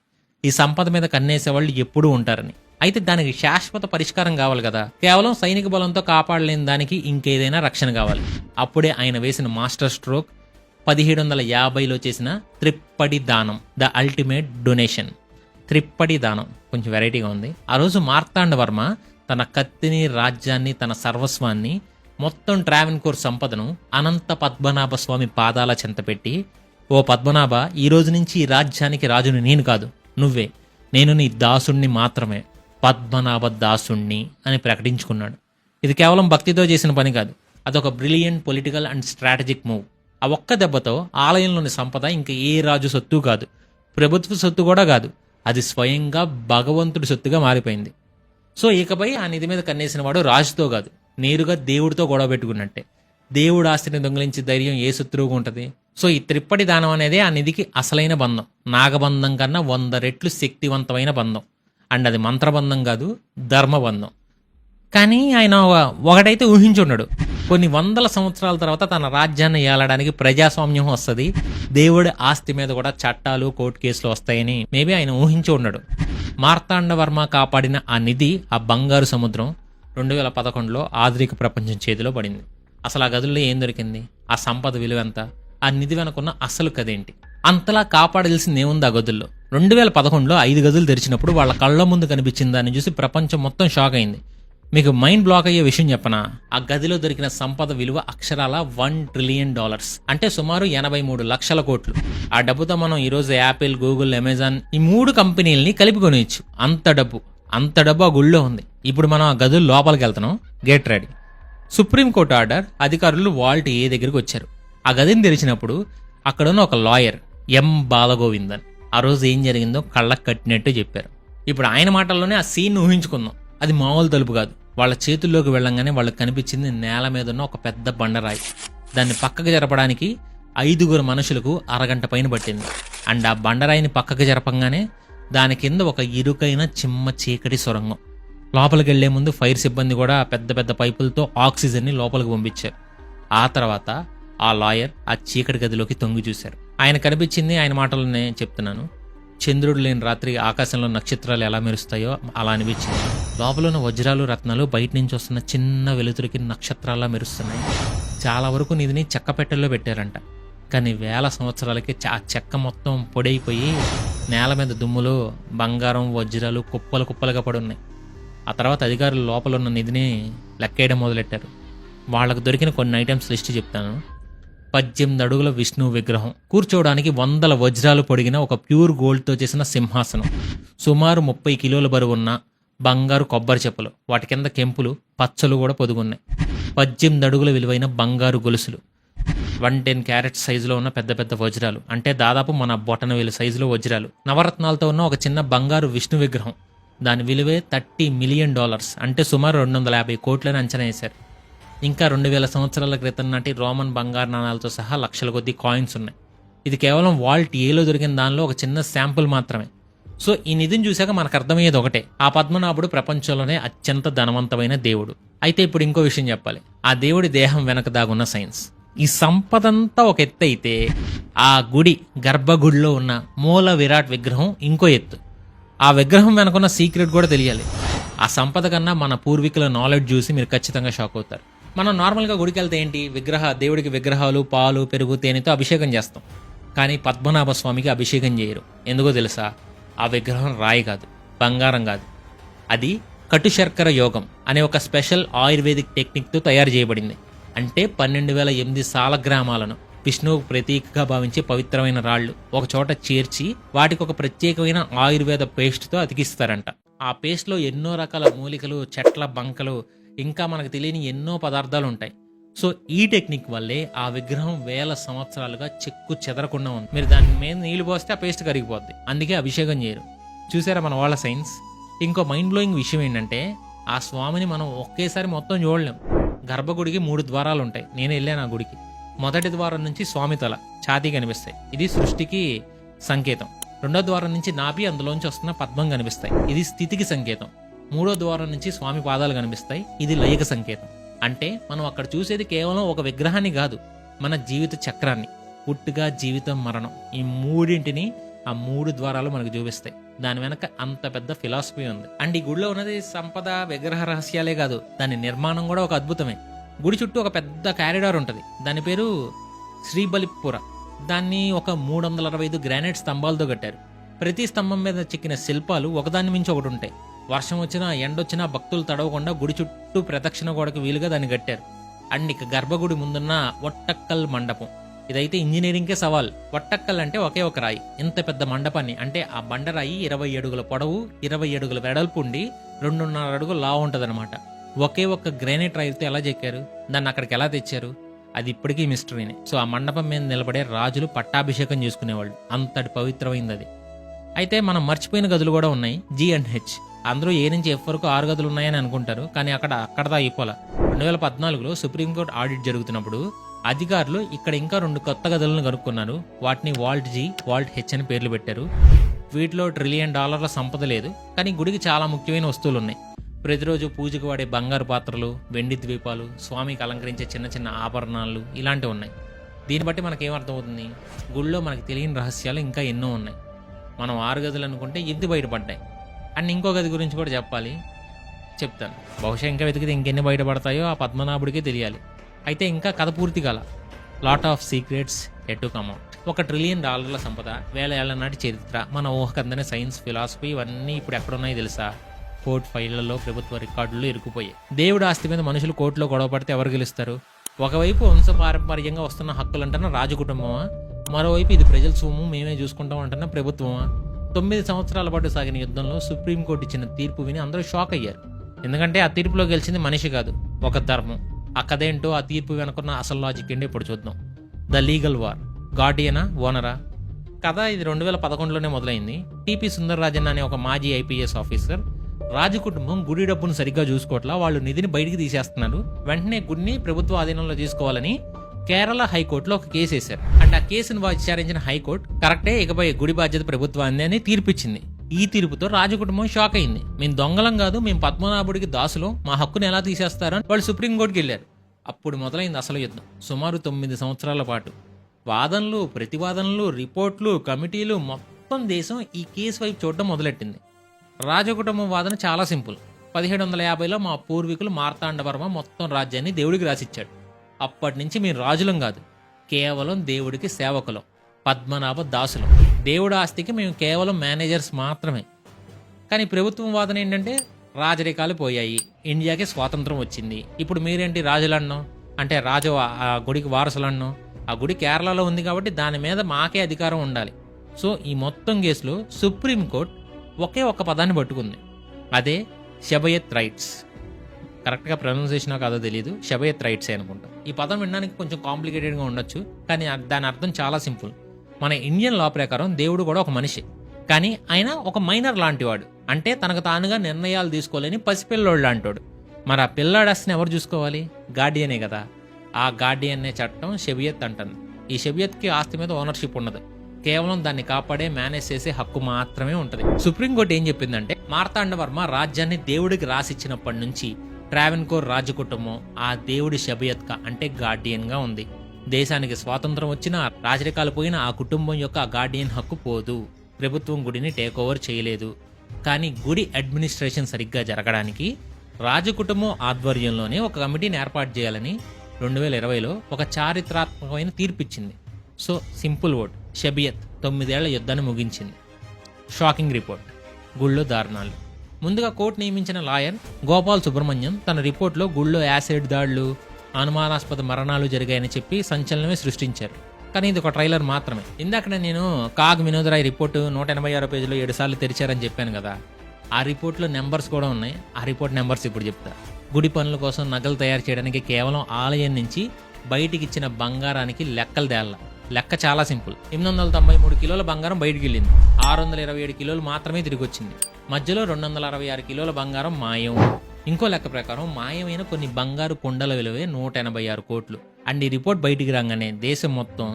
ఈ సంపద మీద కన్నేసే వాళ్ళు ఎప్పుడూ ఉంటారని. అయితే దానికి శాశ్వత పరిష్కారం కావాలి కదా. కేవలం సైనిక బలంతో కాపాడలేని దానికి ఇంకేదైనా రక్షణ కావాలి. అప్పుడే ఆయన వేసిన మాస్టర్ స్ట్రోక్ 1750లో చేసిన త్రిప్పడి దానం, ద అల్టిమేట్ డొనేషన్. త్రిప్పడి దానం కొంచెం వెరైటీగా ఉంది. ఆ రోజు మార్తాండవర్మ తన కత్తిని, రాజ్యాన్ని, తన సర్వస్వాన్ని, మొత్తం ట్రావెన్కోర్ సంపదను అనంత పద్మనాభ స్వామి పాదాల చెంత పెట్టి, ఓ పద్మనాభ, ఈ రోజు నుంచి ఈ రాజ్యానికి రాజుని నేను కాదు, నువ్వే, నేను నీ దాసుణ్ణి మాత్రమే, పద్మనాభ దాసుణ్ణి అని ప్రకటించుకున్నాడు. ఇది కేవలం భక్తితో చేసిన పని కాదు, అదొక brilliant political and strategic move. ఆ ఒక్క దెబ్బతో ఆలయంలోని సంపద ఇంకా ఏ రాజు సొత్తు కాదు, ప్రభుత్వ సొత్తు కూడా కాదు, అది స్వయంగా భగవంతుడి సొత్తుగా మారిపోయింది. సో ఇకపై ఆ నిధి మీద కన్నేసిన వాడు రాజుతో కాదు, నేరుగా దేవుడితో గొడవ పెట్టుకున్నట్టే. దేవుడు ఆస్తిని దొంగిలించే ధైర్యం ఏ శత్రువుగా ఉంటుంది? సో ఈ త్రిప్పటి దానం అనేది ఆ నిధికి అసలైన బంధం. నాగబంధం కన్నా 100 రెట్లు శక్తివంతమైన బంధం. అండ్ అది మంత్రబంధం కాదు, ధర్మబంధం. కానీ ఆయన ఒకటైతే ఊహించున్నాడు, కొన్ని వందల సంవత్సరాల తర్వాత తన రాజ్యాన్ని ఏలడానికి ప్రజాస్వామ్యం వస్తుంది, దేవుడి ఆస్తి మీద కూడా చట్టాలు, కోర్టు కేసులు వస్తాయని మేబీ ఆయన ఊహించి ఉన్నాడు. మార్తాండవర్మ కాపాడిన ఆ నిధి, ఆ బంగారు సముద్రం 2011లో ఆధునిక ప్రపంచం చేతిలో పడింది. అసలు ఆ గదుల్లో ఏం దొరికింది? ఆ సంపద విలువ ఎంత? ఆ నిధి వెనుకున్న అసలు కదేంటి? అంతలా కాపాడాల్సింది ఏముంది ఆ గదుల్లో? 2011లో 5 గదులు తెరిచినప్పుడు వాళ్ళ కళ్ళ ముందు కనిపించిన దాన్ని చూసి ప్రపంచం మొత్తం షాక్ అయింది. మీకు మైండ్ బ్లాక్ అయ్యే విషయం చెప్పనా? ఆ గదిలో దొరికిన సంపద విలువ అక్షరాల $1 ట్రిలియన్, అంటే సుమారు 83 లక్షల కోట్లు. ఆ డబ్బుతో మనం ఈరోజు యాపిల్, గూగుల్, అమెజాన్ ఈ 3 కంపెనీలని కలిపి కొనియచ్చు. అంత డబ్బు ఆ గుళ్ళో ఉంది. ఇప్పుడు మనం ఆ గదుల లోపలికి వెళ్తున్నాం, గెట్ రెడీ. సుప్రీంకోర్టు ఆర్డర్, అధికారులు వాల్ట్ ఏ దగ్గరికి వచ్చారు. ఆ గదిని తెరిచినప్పుడు అక్కడున్న ఒక లాయర్ ఎం బాలగోవిందన్ ఆ రోజు ఏం జరిగిందో కళ్ళకు కట్టినట్టు చెప్పారు. ఇప్పుడు ఆయన మాటల్లోనే ఆ సీన్ ఊహించుకుందాం. అది మామూలు తలుపు కాదు. వాళ్ళ చేతుల్లోకి వెళ్ళంగానే వాళ్ళకి కనిపించింది నేల మీద ఉన్న ఒక పెద్ద బండరాయి. దాన్ని పక్కకు జరపడానికి 5 మనుషులకు అరగంట పైన పట్టింది. అండ్ ఆ బండరాయిని పక్కకు జరపంగానే దాని కింద ఒక ఇరుకైన చిమ్మ చీకటి సొరంగం. లోపలికి వెళ్లే ముందు ఫైర్ సిబ్బంది కూడా పెద్ద పెద్ద పైపులతో ఆక్సిజన్ని లోపలికి పంపించారు. ఆ తర్వాత ఆ లాయర్ ఆ చీకటి గదిలోకి తొంగి చూశారు. ఆయన కనిపించింది, ఆయన మాటలోనే చెప్తున్నాను, చంద్రుడు లేని రాత్రి ఆకాశంలో నక్షత్రాలు ఎలా మెరుస్తాయో అలా అనిపించింది. లోపల ఉన్న వజ్రాలు, రత్నాలు బయట నుంచి వస్తున్న చిన్న వెలుతురికి నక్షత్రాల్లా మెరుస్తున్నాయి. చాలా వరకు నిధిని చెక్క పెట్టెల్లో పెట్టారంట. కానీ 1000 సంవత్సరాలకి ఆ చెక్క మొత్తం పొడైపోయి నేల మీద దుమ్ములు, బంగారం, వజ్రాలు కుప్పలు కుప్పలుగా పడున్నాయి. ఆ తర్వాత అధికారులు లోపల ఉన్న నిధిని లెక్కేయడం మొదలెట్టారు. వాళ్లకు దొరికిన కొన్ని ఐటమ్స్ లిస్ట్ చెప్తాను. 18 అడుగుల విష్ణు విగ్రహం, కూర్చోవడానికి 100 వజ్రాలు పొడిగిన ఒక ప్యూర్ గోల్డ్తో చేసిన సింహాసనం, సుమారు 30 కిలోల బరువున్న బంగారు కొబ్బరి చెప్పులు, వాటి కింద కెంపులు, పచ్చలు కూడా పొదుగున్నాయి. 18 అడుగుల విలువైన బంగారు గొలుసులు, 110 క్యారెట్ సైజులో ఉన్న పెద్ద పెద్ద వజ్రాలు, అంటే దాదాపు మన బొటనవేలు సైజులో వజ్రాలు, నవరత్నాలతో ఉన్న ఒక చిన్న బంగారు విష్ణు విగ్రహం, దాని విలువే $30 మిలియన్, అంటే సుమారు 250 కోట్లని అంచనా వేశారు. ఇంకా 2000 సంవత్సరాల క్రితం నాటి రోమన్ బంగారు నాణాలతో సహా లక్షల కొద్ది కాయిన్స్ ఉన్నాయి. ఇది కేవలం వాల్ట్ ఏలో దొరికిన దానిలో ఒక చిన్న శాంపుల్ మాత్రమే. సో ఈ నిధిని చూశాక మనకు అర్థమయ్యేది ఒకటే, ఆ పద్మనాభుడు ప్రపంచంలోనే అత్యంత ధనవంతమైన దేవుడు. అయితే ఇప్పుడు ఇంకో విషయం చెప్పాలి, ఆ దేవుడి దేహం వెనక దాగున్న సైన్స్. ఈ సంపదంతా ఒక ఎత్తు అయితే, ఆ గుడి గర్భగుడిలో ఉన్న మూల విరాట్ విగ్రహం ఇంకో ఎత్తు. ఆ విగ్రహం వెనకున్న సీక్రెట్ కూడా తెలియాలి. ఆ సంపద కన్నా మన పూర్వీకుల నాలెడ్జ్ చూసి మీరు ఖచ్చితంగా షాక్ అవుతారు. మనం నార్మల్గా గుడికి వెళ్తే ఏంటి, దేవుడికి విగ్రహాలు, పాలు, పెరుగు, తేనెతో అభిషేకం చేస్తాం. కానీ పద్మనాభ స్వామికి అభిషేకం చేయరు. ఎందుకో తెలుసా? ఆ విగ్రహం రాయి కాదు, బంగారం కాదు. అది కటు శర్కర యోగం అనే ఒక స్పెషల్ ఆయుర్వేదిక్ టెక్నిక్తో తయారు చేయబడింది. అంటే 12,008 సాలగ్రామాలను విష్ణువుకు ప్రతీకగా భావించే పవిత్రమైన రాళ్లు ఒక చోట చేర్చి వాటికి ఒక ప్రత్యేకమైన ఆయుర్వేద పేస్ట్తో అతికిస్తారంట. ఆ పేస్ట్లో ఎన్నో రకాల మూలికలు, చెట్ల బంకలు, ఇంకా మనకు తెలియని ఎన్నో పదార్థాలు ఉంటాయి. సో ఈ టెక్నిక్ వల్లే ఆ విగ్రహం వేల సంవత్సరాలుగా చెక్కు చెదరకుండా ఉంది. మీరు దాని మీద నీళ్లు పోస్తే ఆ పేస్ట్ కరిగిపోద్ది. అందుకే అభిషేకం చేయరు. చూసారా మన వాళ్ళ సైన్స్. ఇంకో మైండ్ బ్లోయింగ్ విషయం ఏంటంటే ఆ స్వామిని మనం ఒకేసారి మొత్తం చూడలేం. గర్భగుడికి 3 ద్వారాలు ఉంటాయి. నేను వెళ్ళాను ఆ గుడికి. మొదటి ద్వారం నుంచి స్వామి తల, ఛాతీ కనిపిస్తాయి. ఇది సృష్టికి సంకేతం. రెండో ద్వారం నుంచి నాభి, అందులోంచి వస్తున్న పద్మం కనిపిస్తాయి. ఇది స్థితికి సంకేతం. మూడో ద్వారం నుంచి స్వామి పాదాలు కనిపిస్తాయి. ఇది లయక సంకేతం. అంటే మనం అక్కడ చూసేది కేవలం ఒక విగ్రహాన్ని కాదు, మన జీవిత చక్రాన్ని. పుట్టుక, జీవితం, మరణం, ఈ మూడింటిని ఆ 3 ద్వారాలు మనకు చూపిస్తాయి. దాని వెనక అంత పెద్ద ఫిలాసఫీ ఉంది. అండ్ ఈ గుడిలో ఉన్నది సంపద, విగ్రహ రహస్యాలే కాదు, దాని నిర్మాణం కూడా ఒక అద్భుతమే. గుడి చుట్టూ ఒక పెద్ద కారిడార్ ఉంటుంది. దాని పేరు శ్రీబలిపుర. దాన్ని ఒక 365 గ్రానైట్ స్తంభాలతో కట్టారు. ప్రతి స్తంభం మీద చెక్కిన శిల్పాలు ఒకదాని మించి ఒకటి ఉంటాయి. వర్షం వచ్చినా, ఎండొచ్చినా భక్తులు తడవకుండా గుడి చుట్టూ ప్రదక్షిణ గోడకు వీలుగా దాన్ని కట్టారు. అండ్ ఇక గర్భగుడి ముందున్న వట్టక్కల్ మండపం, ఇదైతే ఇంజనీరింగ్కే సవాల్. వట్టక్కల్ అంటే ఒకే ఒక రాయి. ఇంత పెద్ద మండపాన్ని, అంటే ఆ బండరాయి 20 అడుగుల పొడవు, 20 అడుగుల వెడల్పు ఉండి 2.5 అడుగులు లావు ఉంటదన్నమాట. ఒకే ఒక్క గ్రానైట్ రాయితో ఎలా చెక్కారు, దాన్ని అక్కడికి ఎలా తెచ్చారు, అది ఇప్పటికీ మిస్టరీనే. సో ఆ మండపం మీద నిలబడే రాజులు పట్టాభిషేకం చేసుకునేవాళ్ళు. అంతటి పవిత్రమైంది అది. అయితే మనం మర్చిపోయిన గదులు కూడా ఉన్నాయి. G&H. అందరూ A నుంచి F వరకు 6 గదులు ఉన్నాయని అనుకుంటారు, కానీ అక్కడదా అయిపోలా. 2014లో సుప్రీంకోర్టు ఆడిట్ జరుగుతున్నప్పుడు అధికారులు ఇక్కడ ఇంకా 2 కొత్త గదులను కనుక్కున్నారు. వాటిని వాల్ట్ G, వాల్ట్ H అని పేర్లు పెట్టారు. వీటిలో $1 ట్రిలియన్ సంపద లేదు, కానీ గుడికి చాలా ముఖ్యమైన వస్తువులు ఉన్నాయి. ప్రతిరోజు పూజకు వాడే బంగారు పాత్రలు, వెండి ద్వీపాలు, స్వామికి అలంకరించే చిన్న చిన్న ఆభరణాలు, ఇలాంటివి ఉన్నాయి. దీన్ని బట్టి మనకేమర్థమవుతుంది, గుడిలో మనకు తెలియని రహస్యాలు ఇంకా ఎన్నో ఉన్నాయి. మనం 6 గదులు అనుకుంటే 8 బయటపడ్డాయి. అండ్ ఇంకో గది గురించి కూడా చెప్తాను. బహుశా ఇంకా వెతికితే ఇంకెన్ని బయటపడతాయో ఆ పద్మనాభుడికే తెలియాలి. అయితే ఇంకా కథ పూర్తి కాల. Lot of secrets at to come out. $1 trillion సంపద, వేల ఏళ్ల నాటి చరిత్ర, మన ఊహకందనే సైన్స్, ఫిలాసఫీ, ఇవన్నీ ఇప్పుడు ఎక్కడున్నాయి తెలుసా? కోర్టు ఫైళ్లలో, ప్రభుత్వ రికార్డుల్లో ఇరుక్కుపోయాయి. దేవుడు ఆస్తి మీద మనుషులు కోర్టులో గొడవ పడితే ఎవరు గెలుస్తారు? ఒకవైపు వంశపారంపర్యంగా వస్తున్న హక్కులు అంటున్న రాజు కుటుంబమా, మరోవైపు ఇది ప్రజల సొమ్ము మేమే చూసుకుంటాం అంటున్న ప్రభుత్వమా? 9 సంవత్సరాల పాటు సాగిన యుద్ధంలో సుప్రీంకోర్టు ఇచ్చిన తీర్పు విని అందరూ షాక్ అయ్యారు. ఎందుకంటే ఆ తీర్పులో గెలిచింది మనిషి కాదు, ఒక ధర్మం. ఆ కథ ఏంటో, ఆ తీర్పు వెనుకున్న అసలు లాజిక్ ఏంటో ఇప్పుడు చూద్దాం. The legal war. గార్డియనా, ఓనరా? కథ ఇది 2011లోనే మొదలైంది. టీపీ సుందరరాజన్ అనే ఒక మాజీ IPS ఆఫీసర్, రాజు కుటుంబం గుడి డబ్బును సరిగ్గా చూసుకోవట్లా, వాళ్ళు నిధిని బయటికి తీసేస్తున్నారు, వెంటనే గుడిని ప్రభుత్వ ఆధీనంలో తీసుకోవాలని కేరళ హైకోర్టులో ఒక కేసు వేశారు. అంటే ఆ కేసును విచారించిన హైకోర్టు కరెక్టే, ఇకపై గుడి బాధ్యత ప్రభుత్వాన్ని అని తీర్పిచ్చింది. ఈ తీర్పుతో రాజు కుటుంబం షాక్ అయింది. మేము దొంగలం కాదు, మేము పద్మనాభుడికి దాసులు, మా హక్కును ఎలా తీసేస్తారని వాళ్ళు సుప్రీంకోర్టుకి వెళ్ళారు. అప్పుడు మొదలైంది అసలు యుద్ధం. సుమారు 9 సంవత్సరాల పాటు వాదనలు, ప్రతివాదనలు, రిపోర్ట్లు, కమిటీలు, మొత్తం దేశం ఈ కేసు వైపు చూడడం మొదలెట్టింది. రాజకుటుంబం వాదన చాలా సింపుల్. 1750లో మా పూర్వీకులు మార్తాండవర్మ మొత్తం రాజ్యాన్ని దేవుడికి రాసిచ్చాడు. అప్పటి నుంచి మేము రాజులం కాదు, కేవలం దేవుడికి సేవకులం, పద్మనాభ దాసులం. దేవుడి ఆస్తికి మేము కేవలం మేనేజర్స్ మాత్రమే. కానీ ప్రభుత్వం వాదన ఏంటంటే రాజరికాలు పోయాయి, ఇండియాకి స్వాతంత్రం వచ్చింది, ఇప్పుడు మీరేంటి రాజులన్నో, అంటే రాజు ఆ గుడికి వారసులన్నో, ఆ గుడి కేరళలో ఉంది కాబట్టి దాని మీద మాకే అధికారం ఉండాలి. సో ఈ మొత్తం కేసులో సుప్రీంకోర్టు ఒకే ఒక్క పదాన్ని పట్టుకుంది, అదే షబయత్ రైట్స్. కరెక్ట్గా ప్రొనౌన్సియేషన్ కాదో తెలియదు, షబయత్ రైట్సే అనుకుంటా. ఈ పదం వినడానికి కొంచెం కాంప్లికేటెడ్గా ఉండొచ్చు, కానీ దాని అర్థం చాలా సింపుల్. మన ఇండియన్ లా ప్రకారం దేవుడు కూడా ఒక మనిషి, కానీ ఆయన ఒక మైనర్ లాంటివాడు. అంటే తనకు తానుగా నిర్ణయాలు తీసుకోలేని పసిపిల్లోడు లాంటివాడు. మరి ఆ పిల్లాడాస్తిని ఎవరు చూసుకోవాలి? గార్డియనే కదా. ఆ గార్డియన్నే చట్టం షబియత్ అంటుంది. ఈ షబియత్కి ఆస్తి మీద ఓనర్షిప్ ఉండదు, కేవలం దాన్ని కాపాడే, మేనేజ్ చేసే హక్కు మాత్రమే ఉంటుంది. సుప్రీంకోర్టు ఏం చెప్పిందంటే, మార్తాండవర్మ రాజ్యాన్ని దేవుడికి రాసిచ్చినప్పటి నుంచి ట్రావెన్కోర్ రాజకుటుంబం ఆ దేవుడి షబియత్గా, అంటే గార్డియన్గా ఉంది. దేశానికి స్వాతంత్రం వచ్చినా, రాజరికాలు పోయినా ఆ కుటుంబం యొక్క ఆ గార్డియన్ హక్కు పోదు. ప్రభుత్వం గుడిని టేక్ ఓవర్ చేయలేదు. కానీ గుడి అడ్మినిస్ట్రేషన్ సరిగ్గా జరగడానికి రాజకుటుంబం ఆధ్వర్యంలోనే ఒక కమిటీని ఏర్పాటు చేయాలని 2020లో ఒక చారిత్రాత్మకమైన తీర్పిచ్చింది. సో సింపుల్ వర్డ్, షబియత్ 9 ఏళ్ల యుద్ధాన్ని ముగించింది. Shocking report. గుళ్ళో దారుణాలు. ముందుగా కోర్టు నియమించిన లాయర్ గోపాల్ సుబ్రహ్మణ్యం తన రిపోర్ట్లో గుళ్ళో యాసిడ్ దాడులు, అనుమానాస్పద మరణాలు జరిగాయని చెప్పి సంచలనమే సృష్టించారు. కానీ ఇది ఒక ట్రైలర్ మాత్రమే. ఇందాక నేను కాగ్ వినోదరాయ్ రిపోర్టు 186 పేజీలో 7 సార్లు తెరిచారని చెప్పాను కదా, ఆ రిపోర్ట్లో నెంబర్స్ కూడా ఉన్నాయి. ఆ రిపోర్ట్ నెంబర్స్ ఇప్పుడు చెప్తా. గుడి పనుల కోసం నగలు తయారు చేయడానికి కేవలం ఆలయం నుంచి బయటికి ఇచ్చిన బంగారానికి లెక్కలు తేళ్ళ. లెక్క చాలా సింపుల్. 893 కిలోల బంగారం బయటికి వెళ్ళింది, 627 కిలోలు మాత్రమే తిరిగి వచ్చింది. మధ్యలో 266 కిలోల బంగారం మాయం. ఇంకో లెక్క ప్రకారం మాయమైన కొన్ని బంగారు కొండల విలువే 186 కోట్లు. అండ్ ఈ రిపోర్ట్ బయటికి రాగానే దేశం మొత్తం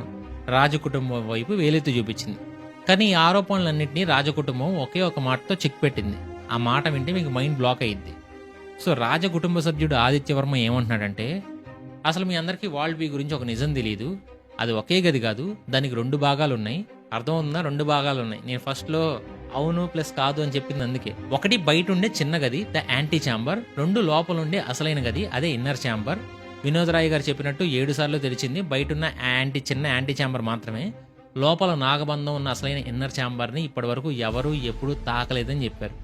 రాజకుటుంబం వైపు వేలెత్తి చూపించింది. కానీ ఈ ఆరోపణలన్నింటినీ రాజకుటుంబం ఒకే ఒక మాటతో చెక్ పెట్టింది. ఆ మాట వింటే మీకు మైండ్ బ్లాక్ అయ్యిద్ది. సో రాజకుటుంబ సభ్యుడు ఆదిత్యవర్మ ఏమంటున్నాడంటే, అసలు మీ అందరికీ వాల్డ్ బీ గురించి ఒక నిజం తెలియదు. అది ఒకే గది కాదు, దానికి 2 భాగాలు ఉన్నాయి. అర్థం ఉందా? 2 భాగాలు ఉన్నాయి. నేను ఫస్ట్లో అవును ప్లస్ కాదు అని చెప్పింది అందుకే. ఒకటి బయట ఉండే చిన్న గది, ద యాంటీ ఛాంబర్. 2 లోపల ఉండే అసలైన గది, అదే ఇన్నర్ ఛాంబర్. వినోదరాయ్ గారు చెప్పినట్టు 7 సార్లు తెరిచింది బయట ఉన్న చిన్న యాంటీ ఛాంబర్ మాత్రమే. లోపల నాగబంధం ఉన్న అసలైన ఇన్నర్ ఛాంబర్ని ఇప్పటి వరకు ఎవరూ ఎప్పుడూ తాకలేదని చెప్పారు.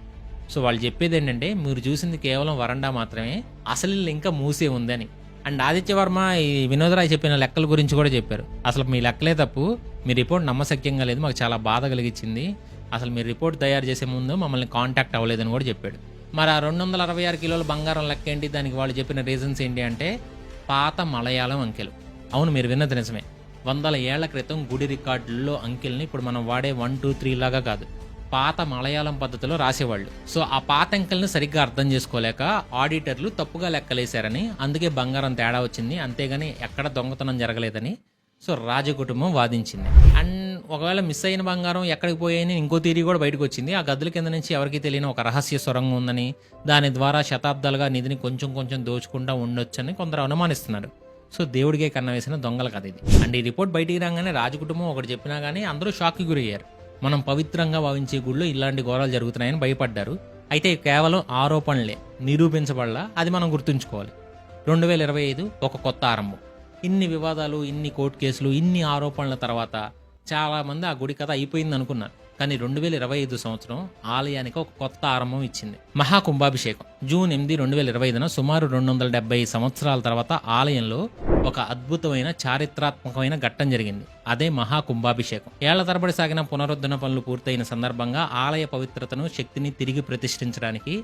సో వాళ్ళు చెప్పేది ఏంటంటే, మీరు చూసింది కేవలం వరండా మాత్రమే, అసలు ఇల్లు ఇంకా మూసే ఉందని. అండ్ ఆదిత్యవర్మ ఈ వినోదరాయ్ చెప్పిన లెక్కల గురించి కూడా చెప్పారు. అసలు మీ లెక్కలే తప్పు, మీ రిపోర్ట్ నమ్మశక్యంగా లేదు, మాకు చాలా బాధ కలిగించింది. అసలు మీరు రిపోర్ట్ తయారు చేసే ముందు మమ్మల్ని కాంటాక్ట్ అవ్వలేదని కూడా చెప్పాడు. మరి ఆ 266 కిలోల బంగారం లెక్క ఏంటి? దానికి వాళ్ళు చెప్పిన రీజన్స్ ఏంటి అంటే, పాత మలయాళం అంకెలు. అవును, మీరు విన్నది నిజమే. 100 ఏళ్ల క్రితం గుడి రికార్డుల్లో అంకెల్ని ఇప్పుడు మనం వాడే 1, 2, 3 లాగా కాదు, పాత మలయాళం పద్ధతిలో రాసేవాళ్ళు. సో ఆ పాత అంకెల్ని సరిగ్గా అర్థం చేసుకోలేక ఆడిటర్లు తప్పుగా లెక్కలేశారని, అందుకే బంగారం తేడా వచ్చింది, అంతేగాని ఎక్కడ దొంగతనం జరగలేదని సో రాజకుటుంబం వాదించింది. అండ్ ఒకవేళ మిస్ అయిన బంగారం ఎక్కడికి పోయాయని ఇంకో థియరీ కూడా బయటకు వచ్చింది. ఆ గదుల కింద నుంచి ఎవరికి తెలియని ఒక రహస్య సొరంగం ఉందని, దాని ద్వారా శతాబ్దాలుగా నిధిని కొంచెం కొంచెం దోచుకుంటూ ఉండొచ్చని కొందరు అనుమానిస్తున్నారు. సో దేవుడికే కన్న వేసిన దొంగల కథ ఇది. అండ్ ఈ రిపోర్ట్ బయటికి రాగానే రాజకుటుంబం ఒకటి చెప్పినా కానీ అందరూ షాక్కి గురయ్యారు. మనం పవిత్రంగా భావించే గుళ్ళు ఇలాంటి ఘోరాలు జరుగుతున్నాయని భయపడ్డారు. అయితే కేవలం ఆరోపణలే, నిరూపించబడలా, అది మనం గుర్తుంచుకోవాలి. 2025 ఒక కొత్త ఆరంభం. ఇన్ని వివాదాలు, ఇన్ని కోర్టు కేసులు, ఇన్ని ఆరోపణల తర్వాత చాలామంది ఆ గుడి కథ అయిపోయింది అనుకున్నారు. కానీ 2025 సంవత్సరం ఆలయానికి ఒక కొత్త ఆరంభం ఇచ్చింది. మహాకుంభాభిషేకం. జూన్ 8, 2025 సుమారు 270 సంవత్సరాల తర్వాత ఆలయంలో ఒక అద్భుతమైన చారిత్రాత్మకమైన ఘట్టం జరిగింది. అదే మహాకుంభాభిషేకం. ఏళ్ల తరబడి సాగిన పునరుద్ధరణ పనులు పూర్తయిన సందర్భంగా ఆలయ పవిత్రతను, శక్తిని తిరిగి ప్రతిష్ఠించడానికి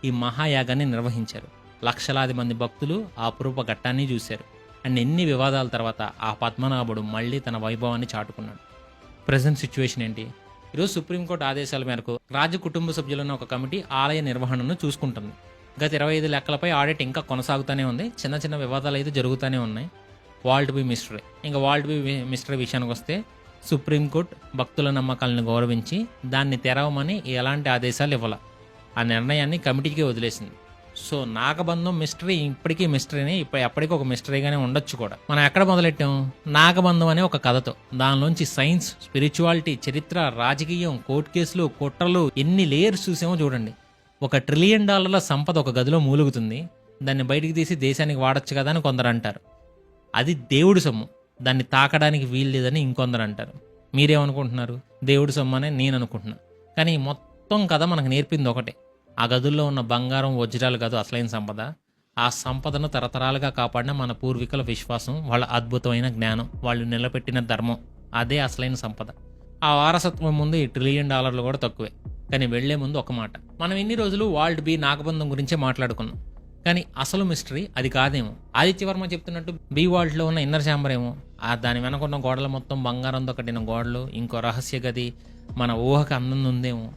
ఈ మహాయాగాన్ని నిర్వహించారు. లక్షలాది మంది భక్తులు ఆ అపురూప ఘట్టాన్ని చూశారు. అండ్ ఎన్ని వివాదాల తర్వాత ఆ పద్మనాభుడు మళ్ళీ తన వైభవాన్ని చాటుకున్నాడు. ప్రజెంట్ సిచ్యువేషన్ ఏంటి? ఈరోజు సుప్రీంకోర్టు ఆదేశాల మేరకు రాజకుటుంబ సభ్యులున్న ఒక కమిటీ ఆలయ నిర్వహణను చూసుకుంటుంది. గత 25 లెక్కలపై ఆడిట్ ఇంకా కొనసాగుతూనే ఉంది. చిన్న చిన్న వివాదాలు అయితే జరుగుతూనే ఉన్నాయి. Vault B mystery. ఇంకా వాల్ట్ బీ మిస్టరీ విషయానికి వస్తే సుప్రీంకోర్టు భక్తుల నమ్మకాలను గౌరవించి దాన్ని తెరవమని ఎలాంటి ఆదేశాలు ఇవ్వాల. ఆ నిర్ణయాన్ని కమిటీకి వదిలేసింది. సో నాగబంధం మిస్టరీ ఇప్పటికీ మిస్టరీనే, ఎప్పటికీ ఒక మిస్టరీగానే ఉండొచ్చు కూడా. మనం ఎక్కడ మొదలెట్టాం? నాగబంధం అనే ఒక కథతో. దానిలోంచి సైన్స్, స్పిరిచువాలిటీ, చరిత్ర, రాజకీయం, కోర్టు కేసులు, కుట్రలు, ఎన్ని లేయర్స్ చూసామో చూడండి. $1 ట్రిలియన్ సంపద ఒక గదిలో మూలుగుతుంది. దాన్ని బయటికి తీసి దేశానికి వాడచ్చు కదా అని కొందరు అంటారు. అది దేవుడి సొమ్ము, దాన్ని తాకడానికి వీలు లేదని ఇంకొందరు అంటారు. మీరేమనుకుంటున్నారు? దేవుడి సొమ్ము అనే నేను అనుకుంటున్నాను. కానీ మొత్తం కథ మనకు నేర్పింది ఒకటే, ఆ గదుల్లో ఉన్న బంగారం, వజ్రాలు కాదు అసలైన సంపద. ఆ సంపదను తరతరాలుగా కాపాడిన మన పూర్వీకుల విశ్వాసం, వాళ్ళ అద్భుతమైన జ్ఞానం, వాళ్ళు నిలబెట్టిన ధర్మం, అదే అసలైన సంపద. ఆ వారసత్వం ముందు ఈ $1 ట్రిలియన్ కూడా తక్కువే. కానీ వెళ్లే ముందు ఒక మాట, మనం ఇన్ని రోజులు వాల్ట్ బీ నాగబంధం గురించే మాట్లాడుకున్నాం. కానీ అసలు మిస్టరీ అది కాదేమో. ఆదిత్యవర్మ చెప్తున్నట్టు బీ వాల్ట్లో ఉన్న ఇన్నర్ ఛాంబర్ ఏమో, దాని వెనకున్న గోడలు మొత్తం బంగారంతో కట్టిన గోడలు, ఇంకో రహస్య గది మన ఊహకు అందం ఉందేమో.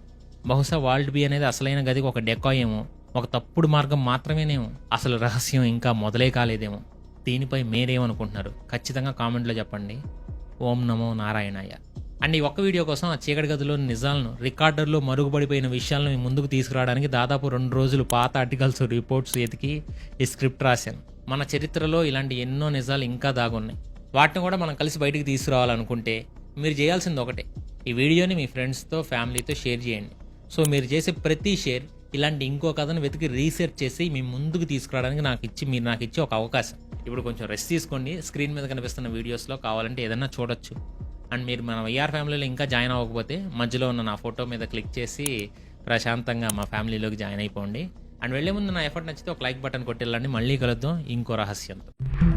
బహుశా వాల్ట్ బీ అనేది అసలైన గదికి ఒక డెకాయ్ ఏమో, ఒక తప్పుడు మార్గం మాత్రమేనేమో. అసలు రహస్యం ఇంకా మొదలే కాలేదేమో. దీనిపై మీరేమనుకుంటున్నారు? ఖచ్చితంగా కామెంట్లో చెప్పండి. ఓం నమో నారాయణాయ. అండ్ ఈ ఒక్క వీడియో కోసం ఆ చీకటి గదిలోని నిజాలను, రికార్డర్లో మరుగుపడిపోయిన విషయాలను మీ ముందుకు తీసుకురావడానికి దాదాపు 2 రోజులు పాత ఆర్టికల్స్, రిపోర్ట్స్ ఎతికి ఈ స్క్రిప్ట్ రాశాను. మన చరిత్రలో ఇలాంటి ఎన్నో నిజాలు ఇంకా దాగున్నాయి. వాటిని కూడా మనం కలిసి బయటికి తీసుకురావాలనుకుంటే మీరు చేయాల్సింది ఒకటే, ఈ వీడియోని మీ ఫ్రెండ్స్తో, ఫ్యామిలీతో షేర్ చేయండి. సో మీరు చేసే ప్రతి షేర్ ఇలాంటి ఇంకో కథను వెతికి రీసెర్చ్ చేసి మీ ముందుకు తీసుకురావడానికి మీరు నాకు ఇచ్చే ఒక అవకాశం. ఇప్పుడు కొంచెం రెస్ట్ తీసుకోండి. స్క్రీన్ మీద కనిపిస్తున్న వీడియోస్లో కావాలంటే ఏదైనా చూడొచ్చు. అండ్ మీరు మన వైఆర్ ఫ్యామిలీలో ఇంకా జాయిన్ అవ్వకపోతే మధ్యలో ఉన్న నా ఫోటో మీద క్లిక్ చేసి ప్రశాంతంగా మా ఫ్యామిలీలోకి జాయిన్ అయిపోండి. అండ్ వెళ్ళే ముందు నా ఎఫర్ట్ నచ్చితే ఒక లైక్ బటన్ కొట్టి వెళ్ళండి. మళ్ళీ కలుద్దాం ఇంకో రహస్యంతో.